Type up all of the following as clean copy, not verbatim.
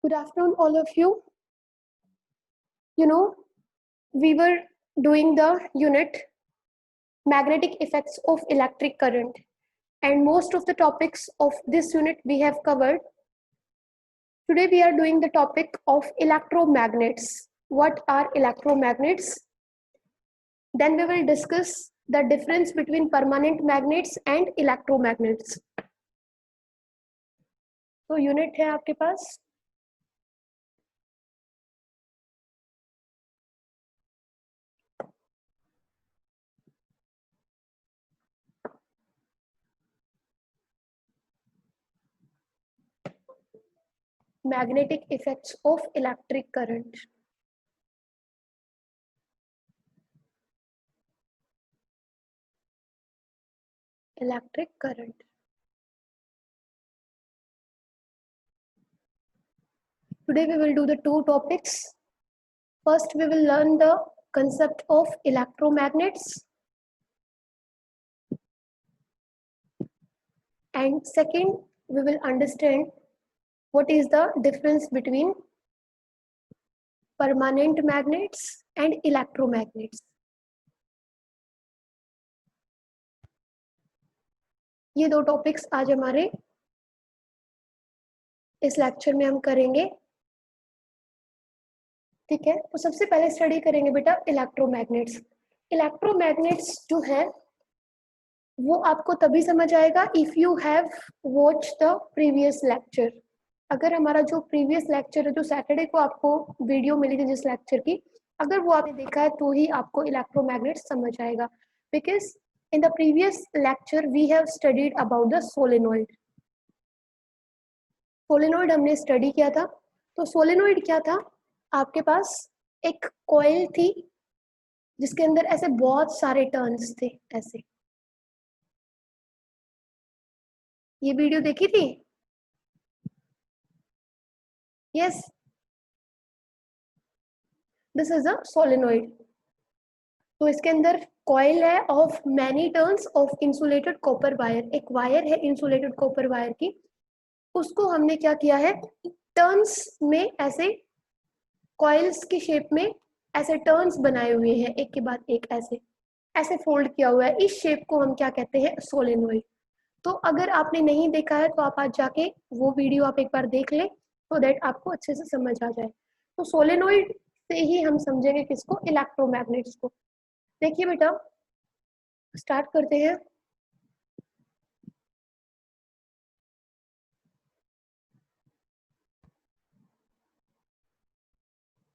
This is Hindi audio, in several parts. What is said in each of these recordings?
Good afternoon, all of you. We were doing the unit magnetic effects of electric current, and most of the topics of this unit we have covered. Today we are doing the topic of electromagnets. What are electromagnets? Then we will discuss the difference between permanent magnets and electromagnets. तो यूनिट है आपके पास magnetic effects of electric current. Electric current. Today we will do the two topics. First, we will learn the concept of electromagnets. And second, we will understand what is the difference between permanent magnets and electromagnets. ये दो टॉपिक्स आज हमारे इस लेक्चर में हम करेंगे. ठीक है, तो सबसे पहले स्टडी करेंगे बेटा इलेक्ट्रोमैग्नेट्स. इलेक्ट्रोमैग्नेट्स जो है वो आपको तभी समझ आएगा if you have watch the previous lecture. अगर हमारा जो प्रीवियस लेक्चर है, जो सैटरडे को आपको वीडियो मिली थी जिस लेक्चर की, अगर वो आपने देखा है तो ही आपको इलेक्ट्रोमैग्नेट्स समझ आएगा. Because in the previous lecture we have studied about the solenoid. Solenoid हमने स्टडी किया था. तो सोलेनॉइड क्या था? आपके पास एक कॉइल थी जिसके अंदर ऐसे बहुत सारे टर्न्स थे. ऐसे ये वीडियो देखी थी? Yes, this is a solenoid. तो इसके अंदर कॉइल है of many turns of insulated copper wire. एक वायर है इंसुलेटेड कॉपर वायर की, उसको हमने क्या किया है, टर्न्स में ऐसे कॉइल्स की शेप में ऐसे टर्न्स बनाए हुए हैं, एक के बाद एक ऐसे ऐसे फोल्ड किया हुआ है. इस शेप को हम क्या कहते हैं? सोलेनॉइड. तो अगर आपने नहीं देखा है तो आप आज जाके वो वीडियो आप एक बार देख लें, so दैट आपको अच्छे से समझ आ जाए. तो सोलेनॉइड से ही हम समझेंगे किसको? इलेक्ट्रोमैग्नेट्स को. देखिए बेटा, स्टार्ट करते हैं.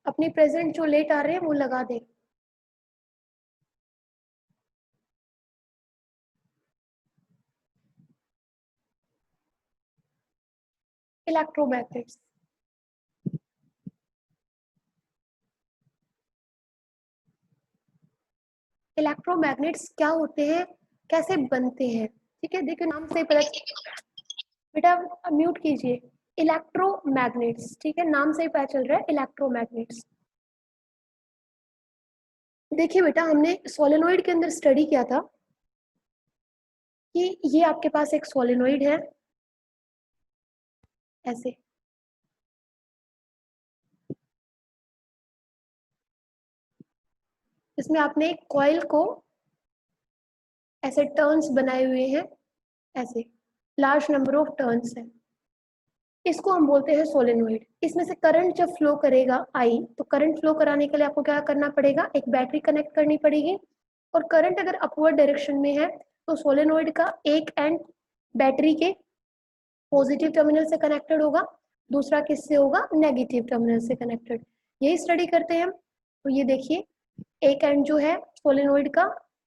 अपनी प्रेजेंट जो लेट आ रहे हैं वो लगा दें. इलेक्ट्रोमैग्नेट्स. इलेक्ट्रोमैग्नेट्स क्या होते हैं, कैसे बनते हैं? ठीक है, देखिए नाम से पता. बेटा म्यूट कीजिए. इलेक्ट्रोमैग्नेट्स, ठीक है, नाम से ही पता चल रहा है इलेक्ट्रोमैग्नेट्स. देखिए बेटा, हमने सोलेनॉइड के अंदर स्टडी किया था कि ये आपके पास एक सोलेनॉइड है ऐसे. इसमें आपने एक कॉइल को ऐसे टर्न्स बनाए हुए हैं, ऐसे लार्ज नंबर ऑफ टर्न्स है. इसको हम बोलते हैं सोलेनॉइड. इसमें से करंट जब फ्लो करेगा आई, तो करंट फ्लो कराने के लिए आपको क्या करना पड़ेगा? एक बैटरी कनेक्ट करनी पड़ेगी. और करंट अगर अपवर्ड डायरेक्शन में है तो सोलेनॉइड का एक एंड बैटरी के पॉजिटिव टर्मिनल से कनेक्टेड होगा, दूसरा किससे होगा? नेगेटिव टर्मिनल से कनेक्टेड. यही स्टडी करते हैं हम. तो ये देखिए, एक एंड जो है सोलेनॉइड का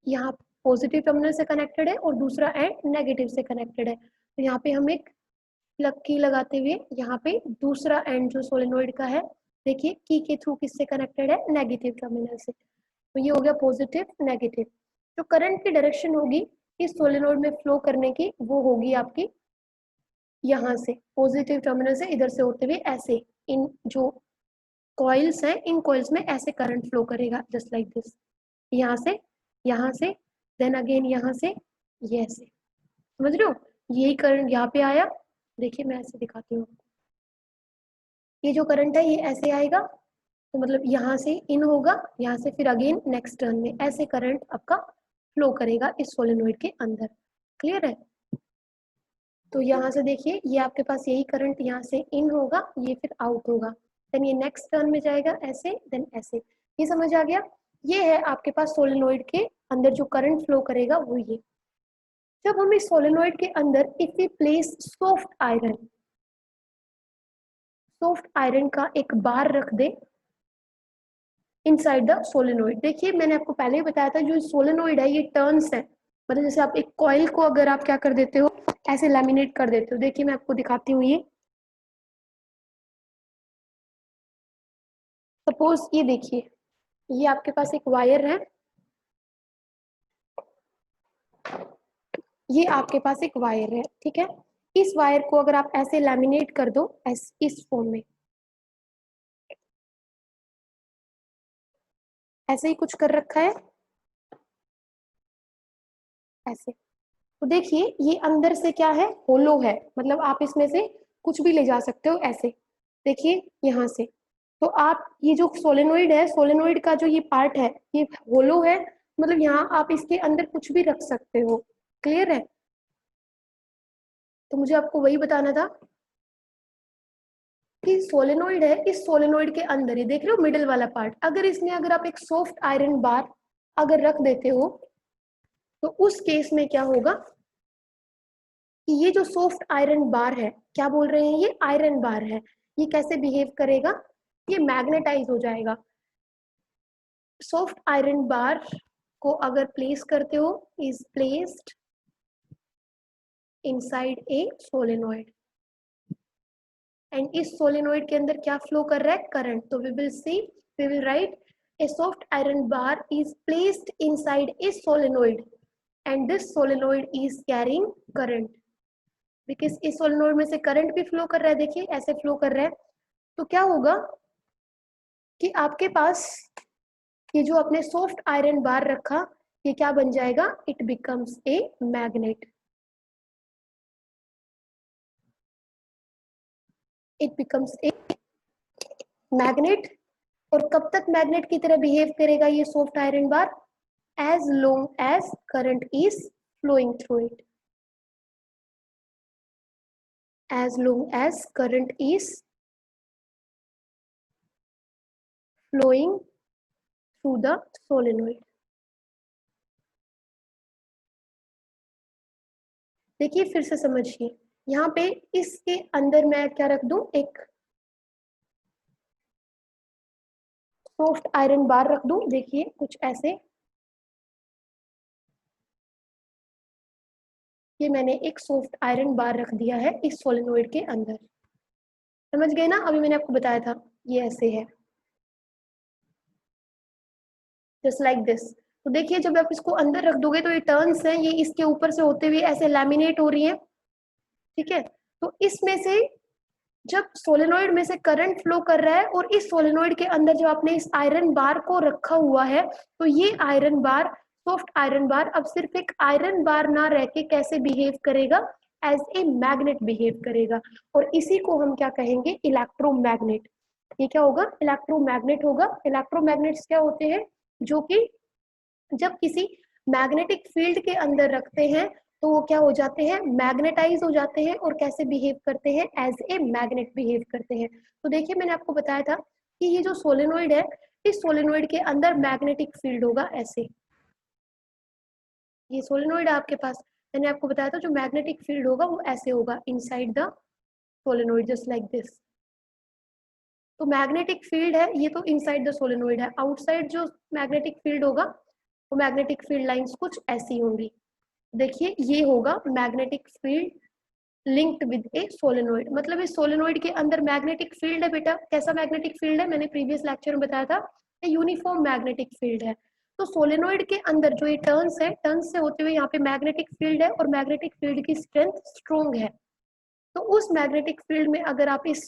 यहाँ पॉजिटिव टर्मिनल से कनेक्टेड है और दूसरा एंड नेगेटिव से कनेक्टेड है. तो यहाँ पे हम एक प्लग की लगाते हुए यहाँ पे दूसरा एंड जो सोलेनॉइड का है, देखिए की के थ्रू किससे कनेक्टेड है? नेगेटिव टर्मिनल से. तो ये हो गया पॉजिटिव नेगेटिव. जो करंट की डायरेक्शन होगी इस सोलेनॉइड में फ्लो करने की, वो होगी आपकी यहाँ से पॉजिटिव टर्मिनल से इधर से होते हुए ऐसे इन जो कॉइल्स हैं, इन कॉइल्स में ऐसे करंट फ्लो करेगा जस्ट लाइक दिस. यहाँ से देन अगेन यहाँ से, ये ऐसे. समझ रहे हो? यही करंट यहाँ पे आया. देखिए मैं ऐसे दिखाती हूँ. ये जो करंट है ये ऐसे आएगा, तो मतलब यहाँ से इन होगा, यहाँ से फिर अगेन नेक्स्ट टर्न में ऐसे करंट आपका फ्लो करेगा इस सोलेनोइड के अंदर। क्लियर है? तो यहाँ से देखिए ये आपके पास यही करंट यहाँ से इन होगा, ये फिर आउट होगा, देन ये नेक्स्ट टर्न में जाएगा ऐसे, देन ऐसे। ये समझ आ गया? ये है आपके पास सोलेनोइड के अंदर जो करंट फ्लो करेगा वो ये। जब हम इस सोलेनोइड के अंदर if we place soft iron का एक बार रख दे इनसाइड द सोलेनोइड, देखिए मैंने आपको पहले ही बताया था जो सोलेनोइड है ये टर्न्स है, मतलब जैसे आप एक कॉइल को अगर आप क्या कर देते हो ऐसे लैमिनेट कर देते हो। देखिए मैं आपको दिखाती हूँ, ये सपोज ये देखिए ये आपके पास एक वायर है, ये आपके पास एक वायर है, ठीक है। इस वायर को अगर आप ऐसे लैमिनेट कर दो इस फॉर्म में, ऐसे ही कुछ कर रखा है ऐसे, तो देखिए ये अंदर से क्या है, होलो है, मतलब आप इसमें से कुछ भी ले जा सकते हो ऐसे। देखिए यहाँ से, तो आप ये जो सोलेनोइड है, सोलेनोइड का जो ये पार्ट है ये होलो है, मतलब यहाँ आप इसके अंदर कुछ भी रख सकते हो। क्लियर है? तो मुझे आपको वही बताना था कि सोलेनोइड है, इस सोलेनोइड के अंदर ही देख रहे हो मिडिल वाला पार्ट, अगर इसमें अगर आप एक सॉफ्ट आयरन बार अगर रख देते हो तो उस केस में क्या होगा कि ये जो सॉफ्ट आयरन बार है, क्या बोल रहे हैं, ये आयरन बार है, ये कैसे बिहेव करेगा, ये मैग्नेटाइज हो जाएगा। सॉफ्ट आयरन बार को अगर प्लेस करते हो, is placed inside a solenoid, and इस सोलेनोइड के अंदर क्या फ्लो कर रहा है, करंट। तो we will write a soft iron bar is placed inside a solenoid and this solenoid is carrying current, because इस सोलेनोइड में से करंट भी फ्लो कर रहा है, देखिए ऐसे फ्लो कर रहा है। तो क्या होगा कि आपके पास ये जो अपने सॉफ्ट आयरन बार रखा, ये क्या बन जाएगा, it becomes a magnet, it becomes a magnet. और कब तक मैग्नेट की तरह बिहेव करेगा ये soft iron bar, as long as current is flowing through it, as long as current is flowing through the solenoid। देखिए फिर से समझिए, यहाँ पे इसके अंदर मैं क्या रख दूं, एक सॉफ्ट आयरन बार रख दूं, देखिए कुछ ऐसे, ये मैंने एक सॉफ्ट आयरन बार रख दिया है इस सोलेनोइड के अंदर। समझ गए ना? अभी मैंने आपको बताया था ये ऐसे है, जस्ट लाइक दिस। तो देखिए जब आप इसको अंदर रख दोगे तो ये टर्न्स हैं, ये इसके ऊपर से होते हुए ऐसे लैमिनेट हो रही है, ठीक है। तो इसमें से जब सोलेनोइड में से करंट फ्लो कर रहा है और इस सोलेनोइड के अंदर जब आपने इस आयरन बार को रखा हुआ है, तो ये आयरन बार, सॉफ्ट आयरन बार अब सिर्फ एक आयरन बार ना रह के कैसे बिहेव करेगा, एज ए मैग्नेट बिहेव करेगा, और इसी को हम क्या कहेंगे, इलेक्ट्रोमैग्नेट। ये क्या होगा, इलेक्ट्रोमैग्नेट होगा। इलेक्ट्रोमैग्नेट्स क्या होते हैं, जो कि जब किसी मैग्नेटिक फील्ड के अंदर रखते हैं तो वो क्या हो जाते हैं, मैग्नेटाइज हो जाते हैं, और कैसे बिहेव करते हैं, एज ए मैग्नेट बिहेव करते हैं। तो देखिए मैंने आपको बताया था कि ये जो सोलेनोइड है, इस सोलेनोइड के अंदर मैग्नेटिक फील्ड होगा ऐसे, ये सोलेनोइड है आपके पास, मैंने आपको बताया था जो मैग्नेटिक फील्ड होगा वो ऐसे होगा inside the solenoid, just like this. तो मैग्नेटिक फील्ड है ये, तो इनसाइड द सोलेनोइड है, आउटसाइड जो मैग्नेटिक फील्ड होगा वो मैग्नेटिक फील्ड लाइंस कुछ ऐसी होंगी। देखिए ये होगा magnetic field linked with A solenoid, मतलब इस सोलेनोइड के अंदर मैग्नेटिक फील्ड है बेटा। कैसा मैग्नेटिक फील्ड है, मैंने प्रीवियस लेक्चर में बताया था, ये यूनिफॉर्म मैग्नेटिक फील्ड है। तो सोलेनोइड के अंदर जो ये टर्न्स है, टर्न्स से होते हुए यहाँ पे मैग्नेटिक फील्ड है, और मैग्नेटिक फील्ड की स्ट्रेंथ स्ट्रोंग है। तो उस मैग्नेटिक फील्ड में अगर आप इस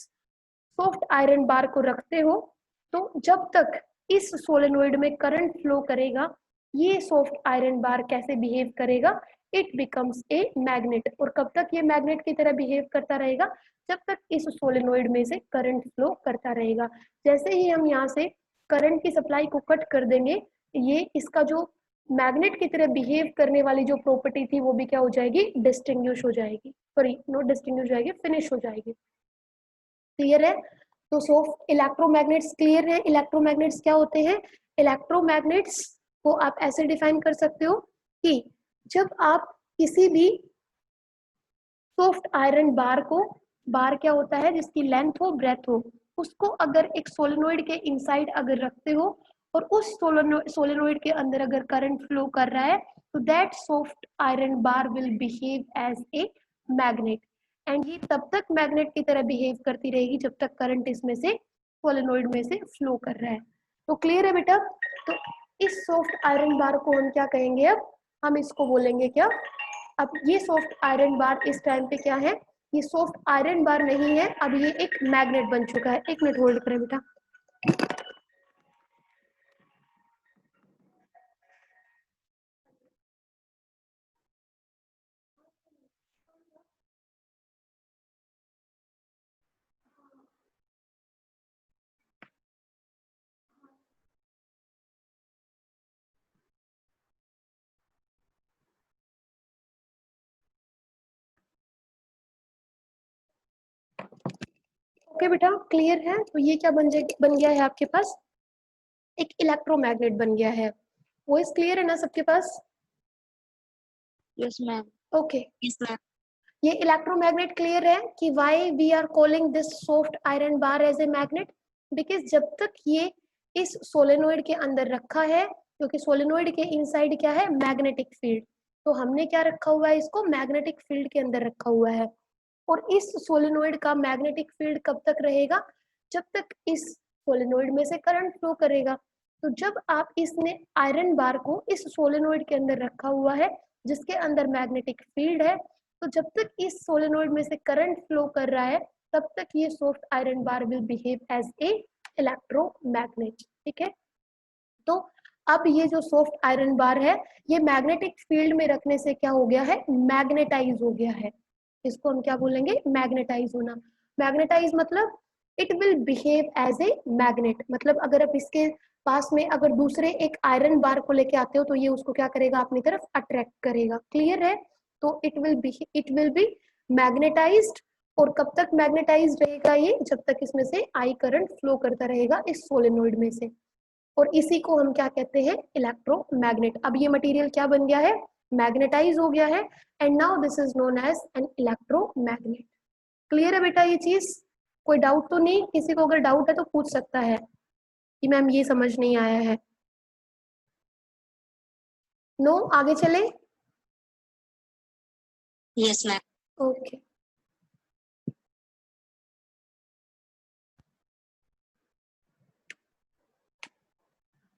सॉफ्ट आयरन बार को रखते हो, तो जब तक इस सोलेनोइड में करंट फ्लो करेगा, ये सॉफ्ट आयरन बार कैसे बिहेव करेगा, इट बिकम्स ए मैग्नेट। और कब तक ये मैग्नेट की तरह बिहेव करता रहेगा? जब तक इस सोलेनोइड में से करंट फ्लो करता रहेगा। जैसे ही हम यहाँ से करंट की सप्लाई को कट कर देंगे, ये इसका जो मैग्नेट की तरह बिहेव करने वाली जो प्रॉपर्टी थी वो भी क्या हो जाएगी? डिस्टिंग्विश हो जाएगी, सॉरी नॉट डिस्टिंग्विश हो जाएगी, फिनिश हो जाएगी। क्लियर है? तो सॉफ्ट इलेक्ट्रोमैग्नेट्स क्लियर है। इलेक्ट्रोमैग्नेट्स क्या होते हैं? इलेक्ट्रोमैग्नेट्स को आप ऐसे डिफाइन कर सकते हो कि जब आप किसी भी सॉफ्ट आयरन बार को, बार क्या होता है? जिसकी लेंथ हो, ब्रेथ हो, उसको अगर एक सोलेनोइड के इनसाइड अगर रखते हो और उस सोलेनोइड के अंदर अगर करंट फ्लो कर रहा है, तो that soft iron bar will behave as a magnet. And ये तब तक मैग्नेट की तरह बिहेव करती रहेगी जब तक करंट इसमें से, सोलेनोइड में से फ्लो कर रहा है। तो क्लियर है बेटा? तो इस सॉफ्ट आयरन बार को हम क्या कहेंगे? अब हम इसको बोलेंगे क्या? अब ये सॉफ्ट आयरन बार इस टाइम पे क्या है? ये सॉफ्ट आयरन बार नहीं है, अब ये एक मैग्नेट बन चुका है। एक मिनट होल्ड करें बेटा। ओके बेटा, क्लियर है? तो ये क्या बन गया है आपके पास? एक इलेक्ट्रोमैग्नेट बन गया है। वॉइस क्लियर है ना सबके पास? Yes ma'am. Okay, yes ma'am. ये इलेक्ट्रोमैग्नेट क्लियर है कि why we are calling this soft iron bar as a magnet? Because जब तक ये इस सोलेनोइड के अंदर रखा है, क्योंकि सोलेनोइड के इनसाइड क्या है? Magnetic field. तो हमने क्या रखा हुआ है? इसको मैग्नेटिक फील्ड के अंदर रखा हुआ है। और इस सोलेनोइड का मैग्नेटिक फील्ड कब तक रहेगा? जब तक इस सोलेनोइड में से करंट फ्लो करेगा। तो जब आप इसने आयरन बार को इस सोलेनोइड के अंदर रखा हुआ है जिसके अंदर मैग्नेटिक फील्ड है, तो जब तक इस सोलेनोइड में से करंट फ्लो कर रहा है तब तक ये soft iron bar will behave as a electromagnet. ठीक है? तो अब ये जो सॉफ्ट आयरन बार है, ये मैग्नेटिक फील्ड में रखने से क्या हो गया है? मैग्नेटाइज हो गया है। इसको हम क्या बोलेंगे? मैग्नेटाइज होना। मैग्नेटाइज मतलब it will behave as a magnet. मतलब अगर आप इसके पास में अगर दूसरे एक आयरन बार को लेके आते हो तो ये उसको क्या करेगा? अपनी तरफ अट्रैक्ट करेगा। क्लियर है? तो इट विल बी मैग्नेटाइज्ड। और कब तक मैग्नेटाइज रहेगा ये? जब तक इसमें से आई करंट फ्लो करता रहेगा इस सोलेनोइड में से। और इसी को हम क्या कहते हैं? इलेक्ट्रोमैग्नेट। अब ये मटेरियल क्या बन गया है? मैग्नेटाइज हो गया है। And now this is known as an electromagnet. Clear है बेटा ये चीज? कोई डाउट तो नहीं? किसी को अगर डाउट है तो पूछ सकता है कि मैम ये समझ नहीं आया है। नो, आगे चले? Yes ma'am. ओके,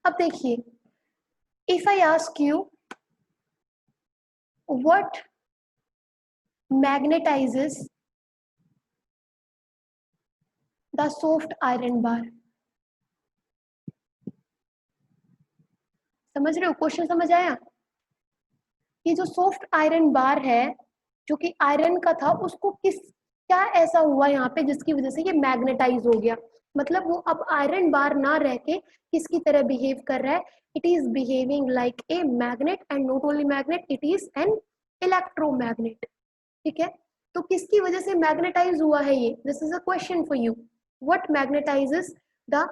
अब देखिए, if I ask you what magnetises the soft iron bar, समझ रहे हो? क्वेश्चन समझ आया? ये जो सॉफ्ट आयरन बार है जो कि आयरन का था, उसको किस, क्या ऐसा हुआ यहाँ पे जिसकी वजह से ये मैग्नेटाइज हो गया? मतलब वो अब आयरन बार ना रह के किसकी तरह बिहेव कर रहा है? It is behaving like a magnet. And not only magnet, it is an electromagnet. ठीक है? तो किसकी वजह से मैग्नेटाइज हुआ है ये? This is a question for you. What magnetises the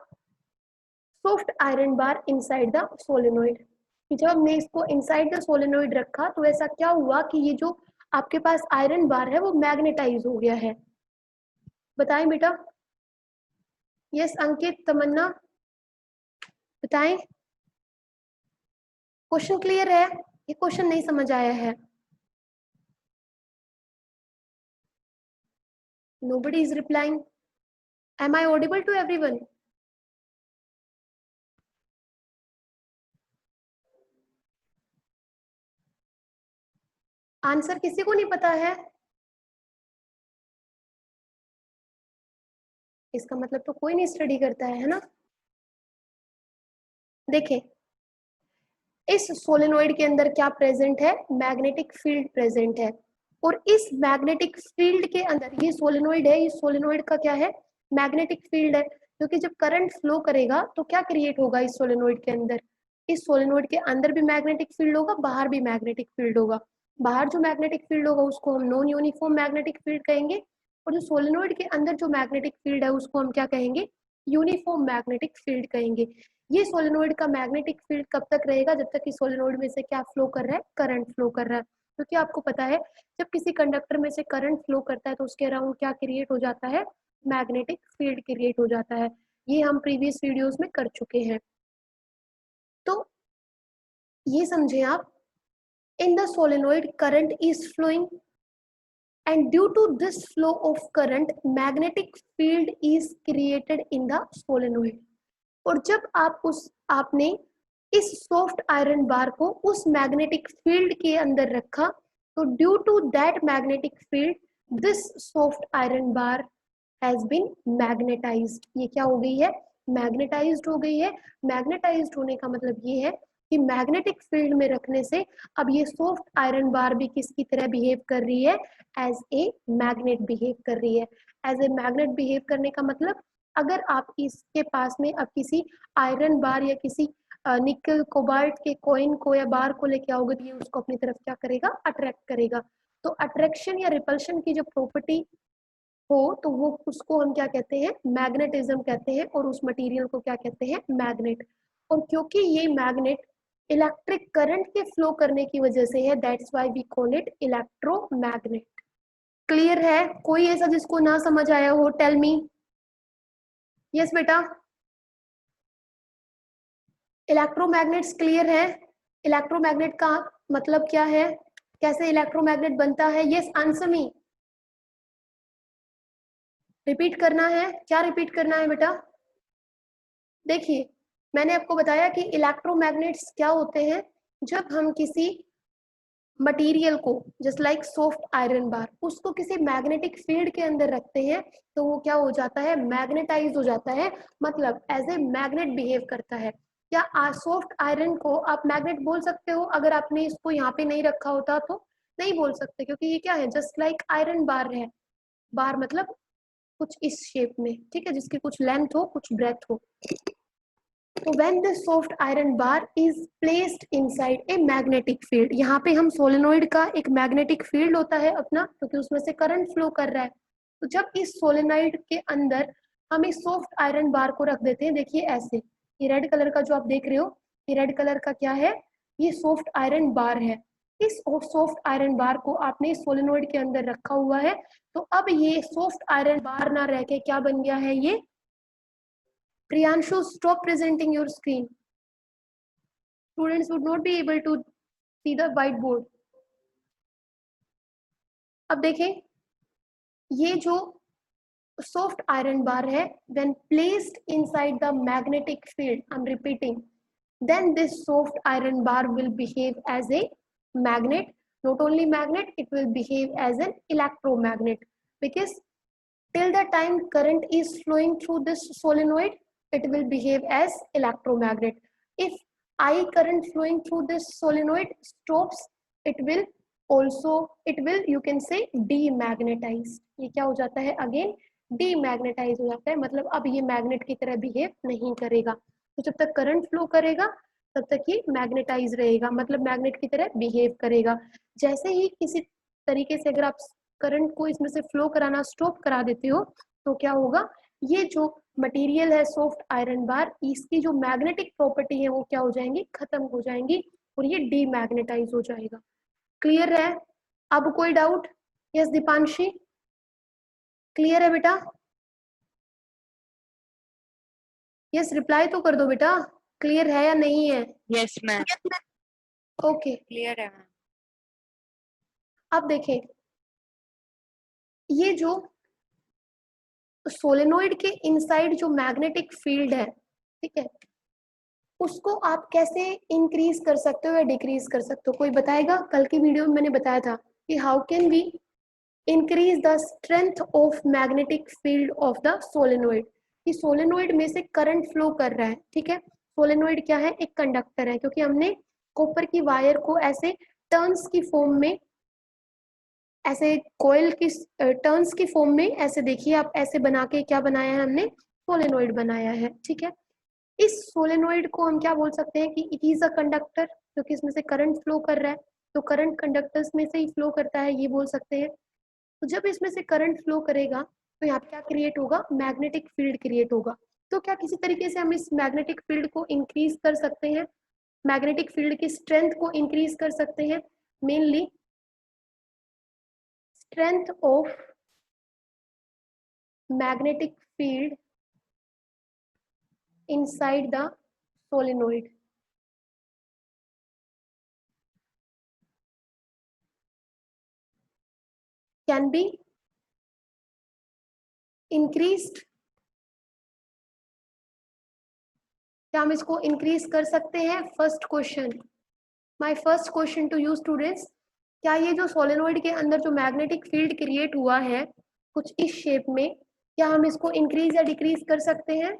soft iron bar inside the solenoid? जब हमने इसको इनसाइड द सोलेनोइड रखा तो ऐसा क्या हुआ कि ये जो आपके पास आयरन बार है वो मैग्नेटाइज हो गया है? बताएं बेटा। यस अंकित, तमन्ना, बताएं। क्वेश्चन क्लियर है? ये क्वेश्चन नहीं समझ आया है? nobody is replying. am I audible to everyone? Answer किसी को नहीं पता है? इसका मतलब तो कोई नहीं स्टडी करता है ना? देखें, इस सोलेनोइड के अंदर क्या प्रेजेंट है, मैग्नेटिक फील्ड प्रेजेंट है, और इस मैग्नेटिक फील्ड के अंदर ये सोलेनोइड है, इस सोलेनोइड का क्या है, मैग्नेटिक फील्ड है, क्योंकि जब करंट फ्लो करेगा तो क्या क्रिएट होगा इस सोलेनोइड के अंदर, इस सोलेनोइड के अंदर भी मैग्नेटिक फील्ड होगा, बाहर भी मैग्नेटिक फील्ड होगा। बाहर जो मैग्नेटिक फील्ड होगा उसको हम नॉन यूनिफॉर्म मैग्नेटिक फील्ड कहेंगे, और जो सोलेनोइड के अंदर जो मैग्नेटिक फील्ड है उसको हम क्या कहेंगे, यूनिफॉर्म मैग्नेटिक फील्ड कहेंगे। ये सोलेनोइड का मैग्नेटिक फील्ड कब तक रहेगा, जब तक कि सोलेनोइड में से क्या फ्लो कर रहा है, करंट फ्लो कर रहा है। क्योंकि आपको पता है जब किसी कंडक्टर में से करंट फ्लो करता है तो उसके अराउंड क्या क्रिएट हो जाता है, मैग्नेटिक फील्ड क्रिएट हो जाता है। ये हम प्रीवियस वीडियोस में कर चुके हैं। तो ये समझे आप, in the solenoid current is flowing and due to this flow of current magnetic field is created in the solenoid। और जब आपने इस सॉफ्ट आयरन बार को उस मैग्नेटिक फील्ड के अंदर रखा तो due to that magnetic field this soft iron bar has been magnetised. ये क्या हो गई है, मैग्नेटाइज्ड हो गई है। मैग्नेटाइज्ड होने का मतलब ये है कि मैग्नेटिक फील्ड में रखने से अब ये सॉफ्ट आयरन बार भी किसकी तरह बिहेव कर रही है, एज ए मैग्नेट बिहेव कर रही है। एज ए मैग्नेट बिहेव करने का मतलब अगर आप इसके पास में अब किसी आयरन बार या किसी निकल कोबाल्ट के कॉइन को या बार को लेके आओगे तो ये उसको अपनी तरफ क्या करेगा, अट्रैक्ट करेगा। तो अट्रैक्शन या रिपल्शन की जो प्रॉपर्टी हो तो वो उसको हम क्या कहते हैं, मैग्नेटिज्म कहते हैं, और उस मटेरियल को क्या कहते हैं, मैग्नेट। और क्योंकि ये मैग्नेट इलेक्ट्रिक करंट के फ्लो करने की वजह से है, that's why we call it electromagnet. Clear है, कोई ऐसा जिसको ना समझ आया हो, टेल मी। यस बेटा, इलेक्ट्रोमैग्नेट्स क्लियर है। इलेक्ट्रोमैग्नेट का मतलब क्या है, कैसे इलेक्ट्रोमैग्नेट बनता है, यस आंसर मी। रिपीट करना है, क्या रिपीट करना है बेटा। देखिए मैंने आपको बताया कि इलेक्ट्रोमैग्नेट्स क्या होते हैं, जब हम किसी मटेरियल को जस्ट लाइक सॉफ्ट आयरन बार उसको किसी मैग्नेटिक फील्ड के अंदर रखते हैं तो वो क्या हो जाता है, मैग्नेटाइज हो जाता है, मतलब एज ए मैग्नेट बिहेव करता है। क्या सॉफ्ट आयरन को आप मैग्नेट बोल सकते हो अगर आपने इसको यहाँ पे नहीं रखा होता तो, नहीं बोल सकते, क्योंकि ये क्या है, जस्ट लाइक आयरन बार है। बार मतलब कुछ इस शेप में, ठीक है, जिसकी कुछ लेंथ हो कुछ ब्रेथ हो। तो when the soft iron bar is placed inside a magnetic field, यहाँ पे हम सोलेनोइड का एक मैग्नेटिक फील्ड होता है अपना, क्योंकि उसमें से करंट फ्लो कर रहा है। तो जब इस सोलेनोइड के अंदर हम इस सॉफ्ट आयरन बार को रख देते हैं, देखिए ऐसे, ये रेड कलर का जो आप देख रहे हो, ये रेड कलर का क्या है, ये सॉफ्ट आयरन बार है। इस सॉफ्ट आयरन बार को आपने सोलेनोइड के अंदर रखा हुआ है, तो अब ये सॉफ्ट आयरन बार ना रह के क्या बन गया है, ये Priyanshu, stop presenting your screen. Students would not be able to see the whiteboard. अब देखें, ये जो soft iron bar है, when placed inside the magnetic field, I'm repeating, then this soft iron bar will behave as a magnet. Not only magnet, it will behave as an electromagnet, because till the time current is flowing through this solenoid, it will behave as electromagnet. If I current flowing through this solenoid stops, it will you can say demagnetize। ये क्या हो जाता है, अगेन डीमैग्नेटाइज हो जाता है, मतलब अब ये मैग्नेट की तरह बिहेव नहीं करेगा। तो जब तक करंट फ्लो करेगा तब तक ये मैग्नेटाइज रहेगा, मतलब मैग्नेट की तरह बिहेव करेगा। जैसे ही किसी तरीके से अगर आप करंट को इसमें से फ्लो कराना स्टॉप करा देते हो तो क्या होगा, ये जो मटेरियल है सॉफ्ट आयरन बार, इसकी जो मैग्नेटिक प्रॉपर्टी है वो क्या हो जाएंगी, खत्म हो जाएंगी, और ये डीमैग्नेटाइज हो जाएगा। क्लियर है, अब कोई डाउट। यस दीपांशी, क्लियर है बेटा। यस रिप्लाई तो कर दो बेटा, क्लियर है या नहीं है। यस मैम, ओके क्लियर है मैम। अब देखें, ये जो सोलेनोइड के इनसाइड जो मैग्नेटिक फील्ड है, ठीक है, उसको आप कैसे इंक्रीज कर सकते हो या डिक्रीज कर सकते हो, कोई बताएगा। कल की वीडियो में मैंने बताया था कि how can we increase the strength of magnetic field of the solenoid. कि सोलेनोइड में से करंट फ्लो कर रहा है, ठीक है, सोलेनोइड क्या है, एक कंडक्टर है, क्योंकि हमने कॉपर की वायर को ऐसे टर्न्स की फॉर्म में, ऐसे कॉइल की टर्न्स की फॉर्म में, ऐसे देखिए आप, ऐसे बना के क्या बनाया है हमने, सोलेनोइड बनाया है। ठीक है, इस सोलेनोइड को हम क्या बोल सकते हैं कि इट इज अ कंडक्टर, क्योंकि इसमें से करंट फ्लो कर रहा है, तो करंट कंडक्टर्स में से ही फ्लो करता है, ये बोल सकते हैं। तो जब इसमें से करंट फ्लो करेगा तो यहाँ पे क्या क्रिएट होगा, मैग्नेटिक फील्ड क्रिएट होगा। तो क्या किसी तरीके से हम इस मैग्नेटिक फील्ड को इंक्रीज कर सकते हैं, मैग्नेटिक फील्ड की स्ट्रेंथ को इंक्रीज कर सकते हैं, mainly strength of magnetic field inside the solenoid can be increased। क्या हम इसको इंक्रीज कर सकते हैं? First question, my first question to you students, क्या ये जो सोलेनोइड के अंदर जो मैग्नेटिक फील्ड क्रिएट हुआ है कुछ इस शेप में, क्या हम इसको इंक्रीज या डिक्रीज कर सकते हैं?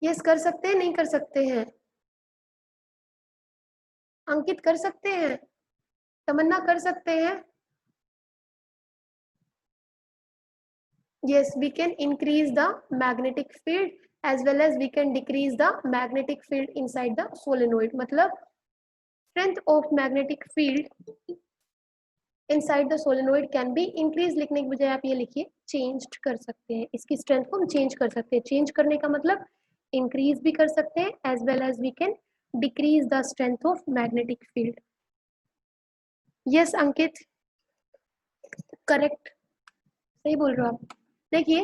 यस कर सकते हैं, नहीं कर सकते हैं? अंकित कर सकते हैं, तमन्ना कर सकते हैं? Yes, we can increase the magnetic field as well as we can decrease the magnetic field inside the solenoid। मतलब strength of magnetic field inside the solenoid can be increase लिखने के बजाय आप ये लिखिए changed कर सकते हैं, इसकी strength को हम change कर सकते हैं। change करने का मतलब increase भी कर सकते हैं as well as we can decrease the strength of magnetic field। yes Ankit, correct, सही बोल रहे हो आप। देखिए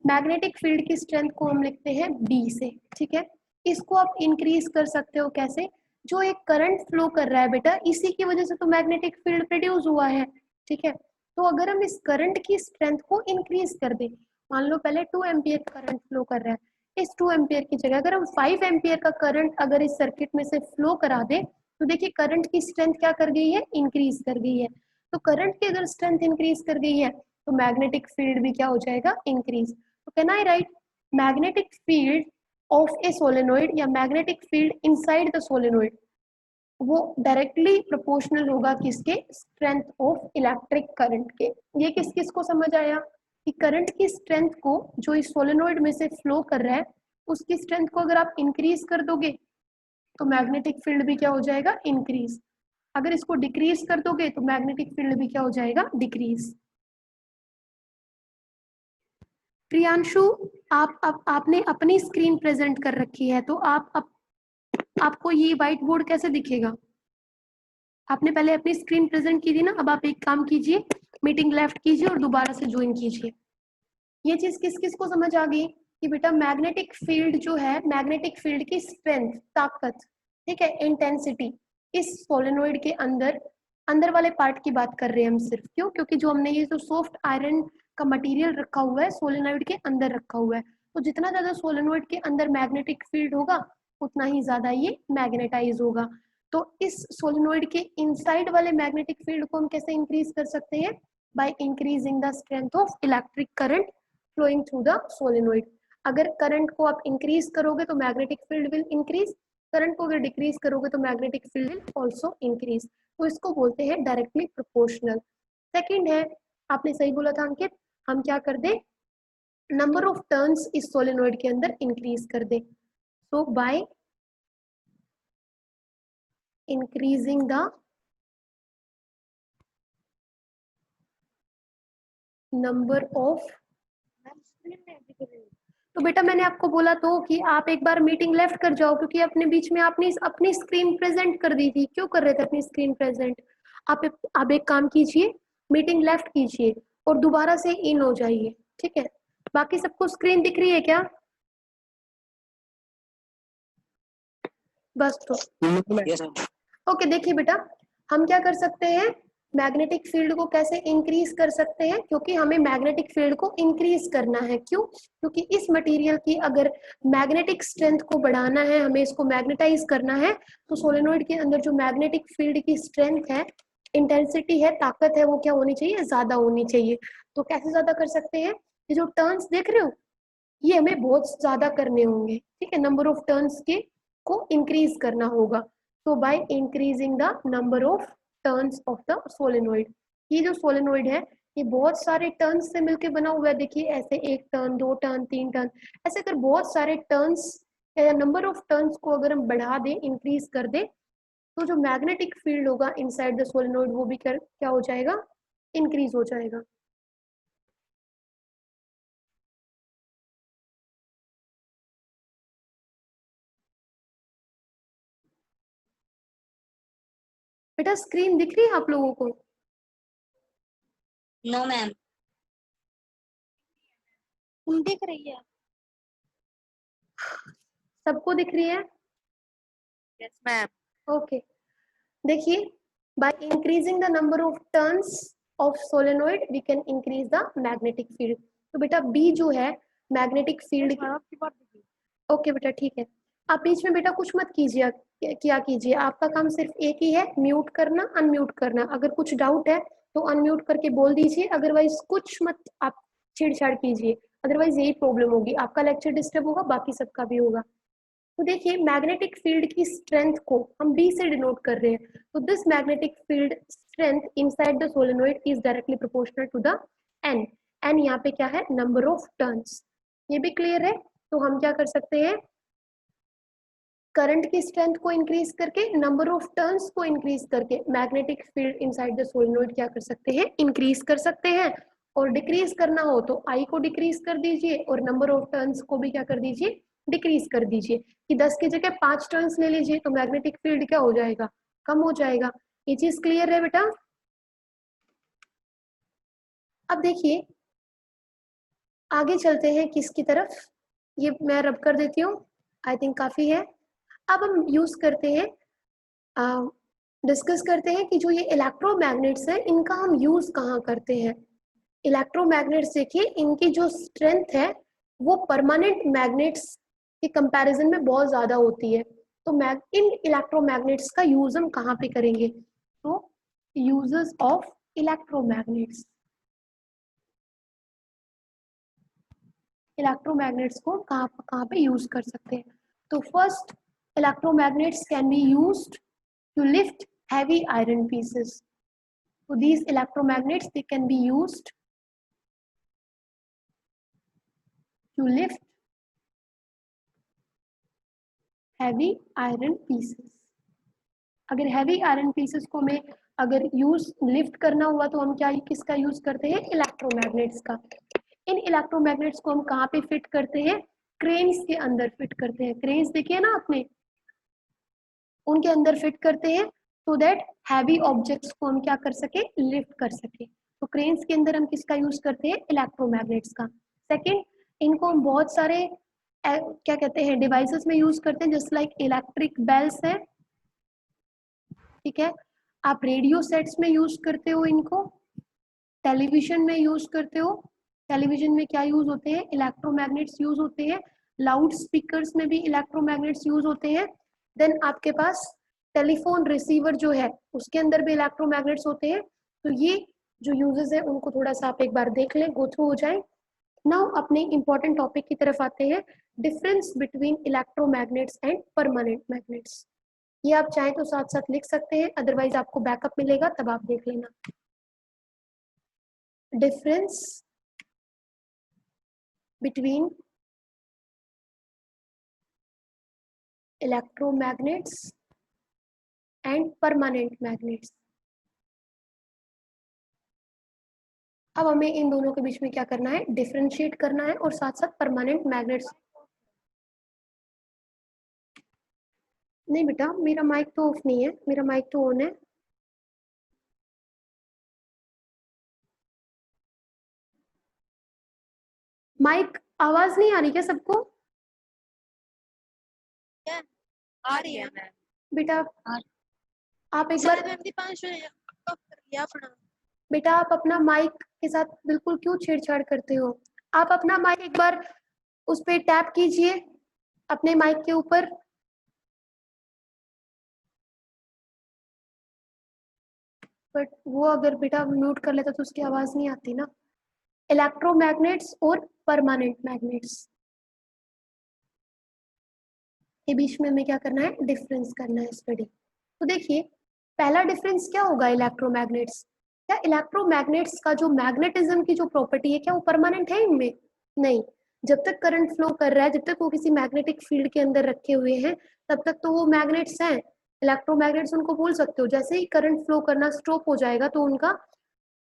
मैग्नेटिक फील्ड की स्ट्रेंथ को हम लिखते हैं B से। ठीक है, इसको आप इंक्रीज कर सकते हो कैसे, जो एक करंट फ्लो कर रहा है बेटा, इसी की वजह से तो मैग्नेटिक फील्ड प्रोड्यूस हुआ है। ठीक है, तो अगर हम इस करंट की स्ट्रेंथ को इंक्रीज कर दें, मान लो पहले 2 एम्पियर करंट फ्लो कर रहा है, इस 2 एम्पियर की जगह अगर हम 5 एम्पियर का करंट अगर इस सर्किट में से फ्लो करा दे, तो देखिए करंट की स्ट्रेंथ क्या कर गई है, इंक्रीज कर गई है। तो करंट की अगर स्ट्रेंथ इंक्रीज कर गई है तो मैग्नेटिक फील्ड भी क्या हो जाएगा, इंक्रीज। तो can I write magnetic field of a solenoid या magnetic field inside the solenoid, वो डायरेक्टली प्रोपोर्शनल होगा किसके, स्ट्रेंथ ऑफ इलेक्ट्रिक करंट के। ये किस किस को समझ आया कि करंट की स्ट्रेंथ को जो इस सोलेनोइड में से फ्लो कर रहा है उसकी स्ट्रेंथ को अगर आप इंक्रीज कर दोगे तो मैग्नेटिक फील्ड भी क्या हो जाएगा, इंक्रीज। अगर इसको डिक्रीज कर दोगे तो मैग्नेटिक फील्ड भी क्या हो जाएगा, डिक्रीज। प्रियांशु, आपने अपनी स्क्रीन प्रेजेंट कर रखी है, तो आपको ये व्हाइट बोर्ड कैसे दिखेगा? आपने पहले अपनी स्क्रीन प्रेजेंट की थी ना, अब आप एक काम कीजिए, मीटिंग लेफ्ट कीजिए और दोबारा से ज्वाइन कीजिए। ये चीज किस किस को समझ आ गई कि बेटा मैग्नेटिक फील्ड जो है, मैग्नेटिक फील्ड की स्ट्रेंथ, ताकत, ठीक है, इंटेंसिटी, इस सोलेनोइड के अंदर, अंदर वाले पार्ट की बात कर रहे हैं हम सिर्फ, क्यों, क्योंकि जो हमने ये जो सॉफ्ट आयरन का मटेरियल रखा हुआ है सोलेनोइड के अंदर रखा हुआ है, तो जितना ज्यादा सोलेनोइड के अंदर मैग्नेटिक फील्ड होगा उतना ही ज्यादा ये मैग्नेटाइज होगा। तो इस सोलेनोइड के इनसाइड वाले मैग्नेटिक फील्ड को हम कैसे इंक्रीज कर सकते हैं, by increasing the strength of electric current flowing through the solenoid. अगर करंट को आप इंक्रीज करोगे तो magnetic field will increase, current को अगर डिक्रीज करोगे तो magnetic field will also increase. तो इसको बोलते हैं डायरेक्टली प्रोपोर्शनल। सेकंड है, आपने सही बोला था अंकित, हम क्या कर दे, नंबर ऑफ टर्न्स इस सोलेनोइड के अंदर इंक्रीज कर दे। So by increasing the number of, तो बेटा मैंने आपको बोला तो कि आप एक बार मीटिंग लेफ्ट कर जाओ, क्योंकि अपने बीच में आपने अपनी स्क्रीन प्रेजेंट कर दी थी। क्यों कर रहे थे अपनी स्क्रीन प्रेजेंट? आप एक काम कीजिए, मीटिंग लेफ्ट कीजिए और दोबारा से इन हो जाइए। ठीक है, बाकी सबको स्क्रीन दिख रही है क्या? बस तो ओके। देखिए बेटा, हम क्या कर सकते हैं, मैग्नेटिक फील्ड को कैसे इंक्रीज कर सकते हैं, क्योंकि हमें मैग्नेटिक फील्ड को इंक्रीज करना है। क्यों? क्योंकि इस मटेरियल की अगर मैग्नेटिक स्ट्रेंथ को बढ़ाना है, हमें इसको मैग्नेटाइज करना है, तो सोलेनोइड के अंदर जो मैग्नेटिक फील्ड की स्ट्रेंथ है, इंटेंसिटी है, ताकत है, वो क्या होनी चाहिए, ज्यादा होनी चाहिए। तो कैसे ज्यादा कर सकते हैं, ये जो टर्न्स देख रहे हो, ये हमें बहुत ज्यादा करने होंगे, ठीक है, नंबर ऑफ टर्न्स के को इंक्रीज करना होगा। तो bye increasing the number of turns of the solenoid, ये जो सोलेनोइड है ये बहुत सारे टर्न्स से मिलकर बना हुआ है। देखिए ऐसे 1 टर्न, 2 टर्न, 3 टर्न, ऐसे कर बहुत सारे टर्न्स, नंबर ऑफ टर्न्स को अगर हम बढ़ा दें, इंक्रीज कर दें, तो जो मैग्नेटिक फील्ड होगा इनसाइड द सोलेनोइड वो भी क्या हो जाएगा, इंक्रीज हो जाएगा। बेटा स्क्रीन दिख रही है आप लोगों को? No ma'am. दिख रही है। सबको दिख रही है? Yes ma'am. ओके, देखिए by increasing the number of turns of solenoid we can increase the magnetic field। तो बेटा B जो है मैग्नेटिक फील्ड की, ओके बेटा ठीक है, आप बीच में बेटा कुछ मत कीजिए, क्या कीजिए, आपका काम सिर्फ एक ही है, म्यूट करना अनम्यूट करना। अगर कुछ डाउट है तो अनम्यूट करके बोल दीजिए, अदरवाइज कुछ मत आप छेड़छाड़ कीजिए, अदरवाइज यही प्रॉब्लम होगी, आपका लेक्चर डिस्टर्ब होगा, बाकी सबका भी होगा। तो देखिए मैग्नेटिक फील्ड की स्ट्रेंथ को हम B से डिनोट कर रहे हैं, तो this magnetic field strength inside the solenoid is directly proportional to the N। N यहाँ पे क्या है, नंबर ऑफ टर्न्स। ये भी क्लियर है? तो हम क्या कर सकते हैं, करंट की स्ट्रेंथ को इंक्रीज करके, नंबर ऑफ टर्न्स को इंक्रीज करके magnetic field inside the solenoid क्या कर सकते हैं, इंक्रीज कर सकते हैं। और डिक्रीज करना हो तो I को डिक्रीज कर दीजिए और नंबर ऑफ टर्न्स को भी क्या कर दीजिए, डिक्रीज कर दीजिए, कि 10 की जगह 5 टर्न्स ले लीजिए तो मैग्नेटिक फील्ड क्या हो जाएगा, कम हो जाएगा। ये चीज क्लियर है बेटा? अब देखिए आगे चलते हैं किसकी तरफ, ये मैं रब कर देती हूँ, आई थिंक काफी है। अब हम यूज करते हैं, डिस्कस करते हैं कि जो ये इलेक्ट्रोमैग्नेट्स है इनका हम यूज कहाँ करते हैं। इलेक्ट्रोमैग्नेट्स देखिए इनकी जो स्ट्रेंथ है वो परमानेंट मैग्नेट्स के कंपैरिजन में बहुत ज्यादा होती है। तो इन इलेक्ट्रोमैग्नेट्स का यूज हम कहाँ पे करेंगे, तो यूजेस ऑफ इलेक्ट्रोमैग्नेट्स, इलेक्ट्रोमैग्नेट्स को कहाँ कहाँ पे यूज कर सकते हैं। तो first, electromagnets can be used to lift heavy iron pieces। So these electromagnets they can be used to lift heavy iron pieces। अगर heavy iron pieces को हमें अगर यूज लिफ्ट करना हुआ तो हम क्या किसका यूज करते हैं, इलेक्ट्रोमैग्नेट्स का। इन इलेक्ट्रोमैग्नेट्स को हम कहाँ पे फिट करते हैं, क्रेन्स के अंदर फिट करते हैं। क्रेन्स देखिए ना आपने, उनके अंदर फिट करते हैं सो दैट हैवी ऑब्जेक्ट्स को हम क्या कर सके, लिफ्ट कर सके। तो क्रेन्स के अंदर हम किसका यूज करते हैं, इलेक्ट्रोमैग्नेट्स का। सेकंड, इनको हम बहुत सारे क्या कहते हैं डिवाइसेस में यूज करते हैं, जस्ट लाइक इलेक्ट्रिक बेल्स है, ठीक है, आप रेडियो सेट्स में यूज करते हो इनको, टेलीविजन में यूज करते हो, टेलीविजन में क्या यूज होते हैं, इलेक्ट्रोमैग्नेट्स यूज होते हैं, लाउड स्पीकर्स में भी इलेक्ट्रोमैग्नेट्स यूज होते हैं। देन आपके पास टेलीफोन रिसीवर जो है उसके अंदर भी इलेक्ट्रोमैग्नेट्स होते हैं। तो ये जो यूजेस है उनको थोड़ा सा आप एक बार देख लें, गो थ्रू हो जाए। नाउ अपने इंपॉर्टेंट टॉपिक की तरफ आते हैं, difference between electromagnets and permanent magnets. ये आप चाहें तो साथ साथ लिख सकते हैं, अदरवाइज आपको बैकअप मिलेगा तब आप देख लेना। Difference between electromagnets and permanent magnets. अब हमें इन दोनों के बीच में क्या करना है, डिफरेंशिएट करना है और साथ साथ परमानेंट मैग्नेट्स। नहीं बेटा मेरा माइक तो ऑफ नहीं है, मेरा माइक तो ऑन है। माइक आवाज नहीं आ रही क्या सबको? आ रही है मैम। बेटा आप एक बार, बेटा आप अपना माइक के साथ बिल्कुल क्यों छेड़छाड़ करते हो, आप अपना माइक एक बार उस पे टैप कीजिए अपने माइक के ऊपर। बट वो अगर बेटा म्यूट कर लेता तो उसकी आवाज नहीं आती ना। इलेक्ट्रोमैग्नेट्स और परमानेंट मैग्नेट्स, के बीच में हमें क्या करना है, डिफरेंस करना है स्टडी। तो देखिए पहला डिफरेंस क्या होगा, इलेक्ट्रोमैग्नेट्स, क्या इलेक्ट्रोमैग्नेट्स का जो मैग्नेटिज्म की जो प्रॉपर्टी है क्या वो परमानेंट है इनमें, नहीं। जब तक करंट फ्लो कर रहा है, जब तक वो किसी मैग्नेटिक फील्ड के अंदर रखे हुए हैं, तब तक तो वो मैग्नेट्स हैं, इलेक्ट्रोमैग्नेट्स उनको बोल सकते हो। जैसे ही करंट फ्लो करना स्टॉप हो जाएगा तो उनका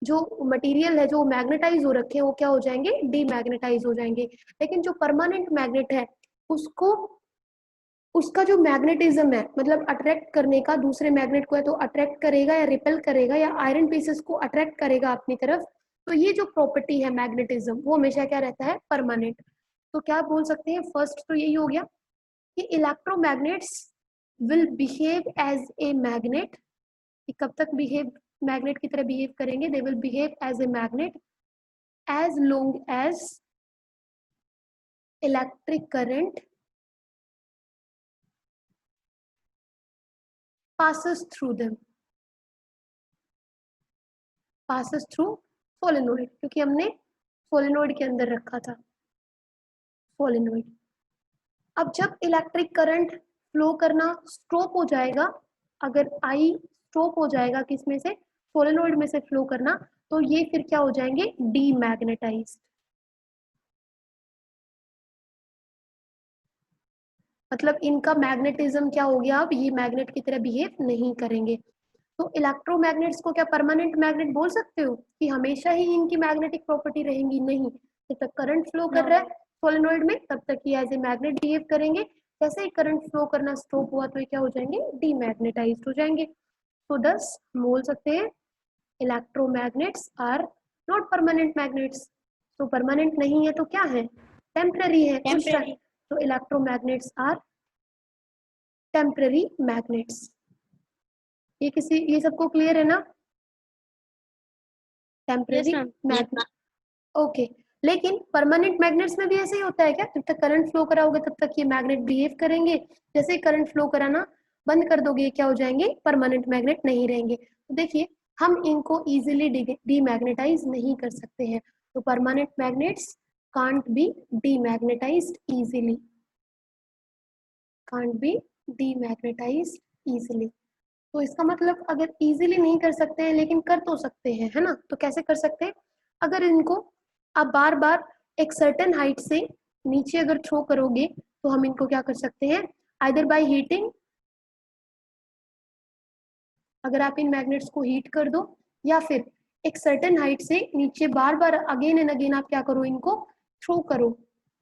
जो मटेरियल है, जो मैग्नेटाइज हो रखे हैं, वो क्या हो जाएंगे, डीमैग्नेटाइज हो जाएंगे। लेकिन जो परमानेंट मैग्नेट है उसको, उसका जो मैग्नेटिज्म है, मतलब अट्रैक्ट करने का, दूसरे मैग्नेट को है तो अट्रैक्ट करेगा या रिपेल करेगा या आयरन पीसेस को अट्रैक्ट करेगा अपनी तरफ। तो ये जो प्रॉपर्टी है मैग्नेटिज्म, वो हमेशा क्या रहता है, परमानेंट। तो क्या बोल सकते हैं, फर्स्ट तो यही हो गया कि electromagnets will behave as a magnet. कब तक बिहेव, मैग्नेट की तरह बिहेव करेंगे, they will behave as a magnet as long as electric current passes through them, passes through solenoid, क्योंकि हमने सोलेनोइड के अंदर रखा था सोलेनोइड। अब जब इलेक्ट्रिक करंट फ्लो करना स्टॉप हो जाएगा, अगर आई स्टॉप हो जाएगा किस में से, सोलेनोइड में से फ्लो करना, तो ये फिर क्या हो जाएंगे, डीमैग्नेटाइज्ड। मतलब इनका मैग्नेटिज्म क्या हो गया, अब ये मैग्नेट की तरह बिहेव नहीं करेंगे। तो इलेक्ट्रोमैग्नेट्स को क्या परमानेंट मैग्नेट बोल सकते हो कि हमेशा ही इनकी मैग्नेटिक प्रॉपर्टी रहेंगी, नहीं। जब तक करंट फ्लो कर रहा है सोलेनोइड में, तब तक ये एज ए मैग्नेट बिहेव करेंगे। जैसे ही करंट फ्लो करना स्टॉप हुआ तो ये क्या हो जाएंगे, डीमैग्नेटाइज्ड हो जाएंगे। तो thus हम बोल सकते हैं electromagnets are not permanent magnets. तो परमानेंट नहीं है तो क्या है, टेम्पररी है कुछ टाइम। तो इलेक्ट्रोमैग्नेट्स आर टेम्पररी मैग्नेट्स। ये सबको क्लियर है ना, टेम्पररी मैग्नेट, ओके। लेकिन परमानेंट मैग्नेट्स में भी ऐसे ही होता है क्या, जब तक करंट फ्लो करा होगा तब तक ये मैग्नेट बिहेव करेंगे, जैसे ही करंट फ्लो कराना बंद कर दोगे क्या हो जाएंगे, परमानेंट मैग्नेट नहीं रहेंगे। तो देखिए हम इनको इजीली डीमैग्नेटाइज नहीं कर सकते हैं, तो permanent magnets can't be demagnetised easily, can't be demagnetised easily. तो इसका मतलब अगर इजीली नहीं कर सकते हैं लेकिन कर तो सकते हैं, है ना। तो कैसे कर सकते हैं, अगर इनको आप बार बार एक सर्टेन हाइट से नीचे अगर थ्रो करोगे तो हम इनको क्या कर सकते हैं, आइदर बाय हीटिंग, अगर आप इन मैग्नेट्स को हीट कर दो, या फिर एक सर्टेन हाइट से नीचे बार बार अगेन एंड अगेन आप क्या करो, इनको थ्रो करो।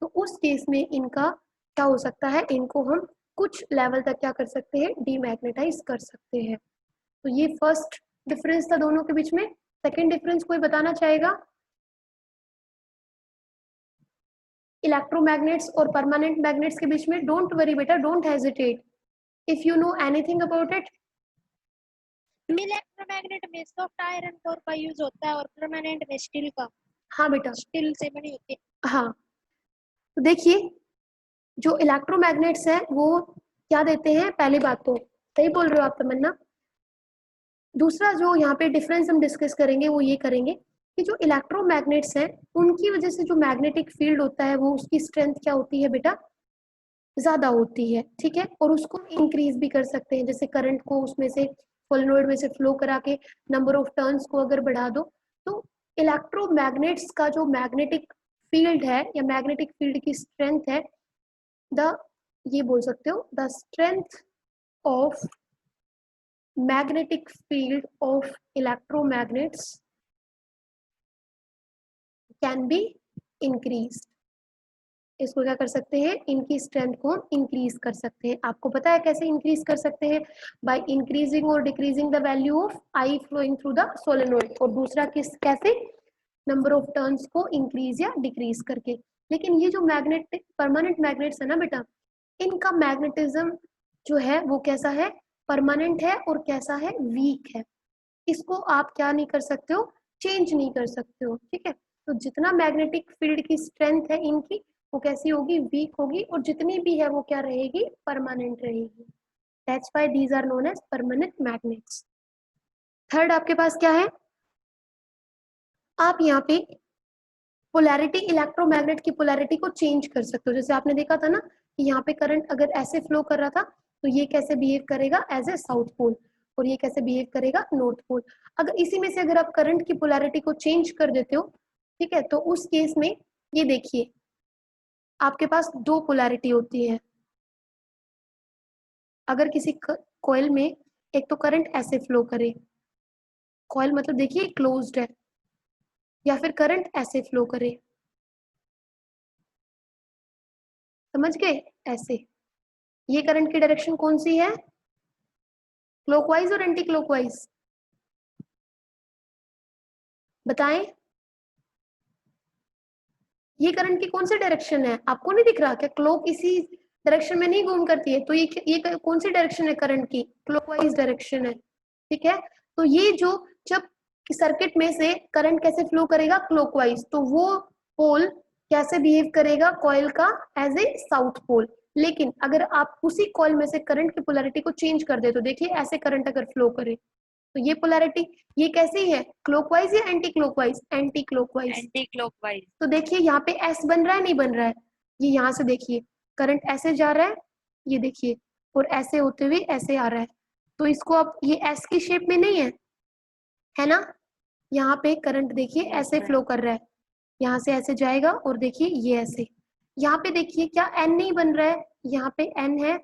तो उस केस में इनका क्या हो सकता है, इनको हम कुछ लेवल तक क्या कर सकते हैं, डीमैग्नेटाइज कर सकते हैं। तो ये फर्स्ट डिफरेंस था दोनों के बीच में। सेकंड डिफरेंस कोई बताना चाहेगा, इलेक्ट्रोमैग्नेट्स और परमानेंट मैग्नेट्स के बीच में। डोंट वरी बेटा, don't hesitate, if you know anything about it. Electromagnet में सॉफ्ट आयरन कोर का यूज होता है और परमानेंट में स्टील का। हाँ बेटा, स्टील से बनी होती है। हाँ। तो देखिए जो इलेक्ट्रोमैग्नेट्स हैं वो क्या देते हैं, पहली बात तो सही बोल रहे हो आप तमन्ना। दूसरा जो यहाँ पे डिफरेंस हम डिस्कस करेंगे वो ये करेंगे कि जो इलेक्ट्रोमैग्नेट्स हैं उनकी वजह से जो मैग्नेटिक फील्ड होता है वो उसकी स्ट्रेंथ क्या होती है बेटा, ज्यादा होती है, ठीक है। और उसको इंक्रीज भी कर सकते हैं, जैसे करंट को उसमें से सोलेनोइड में से फ्लो करा के नंबर ऑफ टर्न्स को अगर बढ़ा दो, तो इलेक्ट्रोमैग्नेट्स का जो मैग्नेटिक फील्ड है या मैग्नेटिक फील्ड की स्ट्रेंथ है, द, ये बोल सकते हो the strength of magnetic field of electromagnets can be increased। इसको क्या कर सकते हैं, इनकी स्ट्रेंथ को इंक्रीज कर सकते हैं। आपको पता है कैसे इंक्रीज कर सकते हैं, बाय इंक्रीजिंग और decreasing the value of I flowing through the solenoid, और दूसरा किस कैसे, नंबर ऑफ टर्न्स को इंक्रीज या डिक्रीज करके। लेकिन ये जो मैग्नेटिक परमानेंट मैग्नेट्स है ना बेटा, इनका मैग्नेटिज्म जो है वो कैसा है, परमानेंट है और कैसा है, वीक है। इसको आप क्या नहीं कर सकते हो, चेंज नहीं कर सकते हो, ठीक है। तो जितना मैग्नेटिक फील्ड की स्ट्रेंथ है इनकी वो कैसी होगी, वीक होगी, और जितनी भी है वो क्या रहेगी, परमानेंट रहेगी। That's why these are known as permanent magnets. Third आपके पास क्या है, आप यहाँ पे पोलैरिटी, इलेक्ट्रोमैग्नेट की पोलैरिटी को चेंज कर सकते हो। जैसे आपने देखा था ना कि यहाँ पे करंट अगर ऐसे फ्लो कर रहा था तो ये कैसे बिहेव करेगा एज ए साउथ पोल, और ये कैसे बिहेव करेगा नॉर्थ पोल। अगर इसी में से अगर आप करंट की पोलैरिटी को चेंज कर देते हो, ठीक है, तो उस केस में ये देखिए आपके पास दो पोलैरिटी होती है। अगर किसी कॉइल में एक तो करंट ऐसे फ्लो करे, कॉइल मतलब देखिए क्लोज्ड है, या फिर करंट ऐसे फ्लो करे, समझ गए, ऐसे। ये करंट की डायरेक्शन कौन सी है, क्लॉकवाइज और एंटी क्लॉकवाइज, बताएं। ये करंट की कौन सी डायरेक्शन है, आपको नहीं दिख रहा क्या, क्लॉक इसी डायरेक्शन में नहीं घूम करती है, तो ये कौन सी डायरेक्शन है करंट की, क्लॉकवाइज डायरेक्शन है, ठीक है। तो ये जो जब सर्किट में से करंट कैसे फ्लो करेगा, क्लॉकवाइज, तो वो पोल कैसे बिहेव करेगा कॉइल का, एज ए साउथ पोल। लेकिन अगर आप उसी कॉइल में से करंट की पोलैरिटी को चेंज कर दे, तो देखिए ऐसे करंट अगर फ्लो करे तो ये पोलैरिटी ये कैसी है, क्लॉकवाइज या anti clockwise, anti clockwise, anti clockwise. तो देखिए यहाँ पे एस बन रहा है नहीं बन रहा है, ये यहाँ से देखिए करंट ऐसे जा रहा है, ये देखिए, और ऐसे होते हुए ऐसे आ रहा है, तो इसको अब ये एस की शेप में नहीं है ना, यहाँ पे करंट देखिए ऐसे फ्लो कर रहा है, यहाँ से ऐसे जाएगा और देखिए ये ऐसे, यहाँ पे देखिए क्या एन नहीं बन रहा है, यहाँ पे एन है,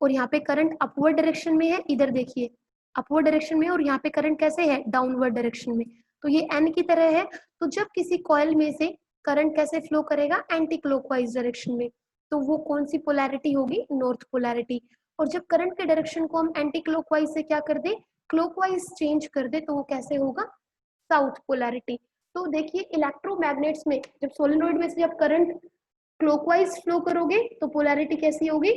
और यहाँ पे करंट अपवर्ड डायरेक्शन में है, इधर देखिए अपवर्ड डायरेक्शन में, और यहाँ पे करंट कैसे है, डाउनवर्ड डायरेक्शन में, तो ये एन की तरह है। तो जब किसी कॉइल में से करंट कैसे फ्लो करेगा, एंटी क्लॉकवाइज डायरेक्शन में, तो वो कौन सी पोलैरिटी होगी, नॉर्थ पोलैरिटी। और जब करंट के डायरेक्शन को हम एंटी क्लॉकवाइज से क्या कर दे, क्लॉकवाइज चेंज कर दे, तो वो कैसे होगा, साउथ पोलैरिटी। तो देखिए इलेक्ट्रोमैग्नेट्स में जब सोलेनोइड में से जब करंट क्लॉकवाइज फ्लो करोगे तो पोलैरिटी कैसी होगी,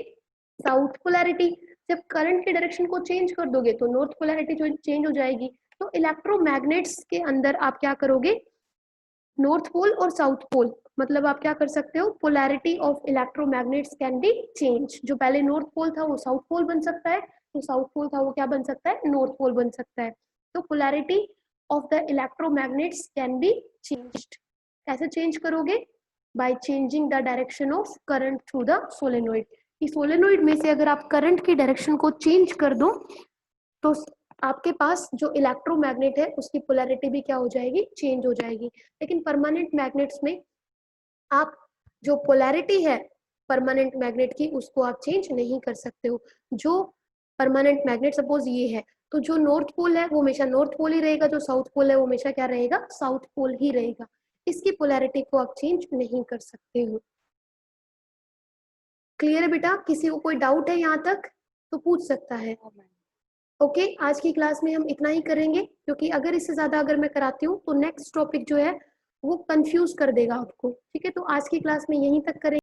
साउथ पोलैरिटी। जब करंट के डायरेक्शन को चेंज कर दोगे तो नॉर्थ पोलैरिटी जो चेंज हो जाएगी। तो इलेक्ट्रोमैग्नेट्स के अंदर आप क्या करोगे, नॉर्थ पोल और साउथ पोल, मतलब आप क्या कर सकते हो, polarity of electromagnets can be change. जो पहले नॉर्थ पोल था वो साउथ पोल बन सकता है, जो साउथ पोल था वो क्या बन सकता है, नॉर्थ पोल बन सकता है। तो polarity of the electromagnets can be changed. कैसे चेंज करोगे, by changing the direction of current through the solenoid. इस सोलेनोइड में से अगर आप करंट की डायरेक्शन को चेंज कर दो तो आपके पास जो इलेक्ट्रोमैग्नेट है उसकी पोलैरिटी भी क्या हो जाएगी, चेंज हो जाएगी। लेकिन परमानेंट मैग्नेट्स में आप जो पोलैरिटी है परमानेंट मैग्नेट की उसको आप चेंज नहीं कर सकते हो। जो परमानेंट मैग्नेट सपोज ये है, तो जो नॉर्थ पोल है वो हमेशा नॉर्थ पोल ही रहेगा, जो साउथ पोल है वो हमेशा क्या रहेगा, साउथ पोल ही रहेगा। इसकी पोलैरिटी को आप चेंज नहीं कर सकते हो। क्लियर है बेटा, किसी को कोई डाउट है यहाँ तक तो पूछ सकता है। ओके, आज की क्लास में हम इतना ही करेंगे, क्योंकि अगर इससे ज्यादा अगर मैं कराती हूँ तो नेक्स्ट टॉपिक जो है वो कंफ्यूज कर देगा आपको। ठीक है, तो आज की क्लास में यहीं तक करेंगे।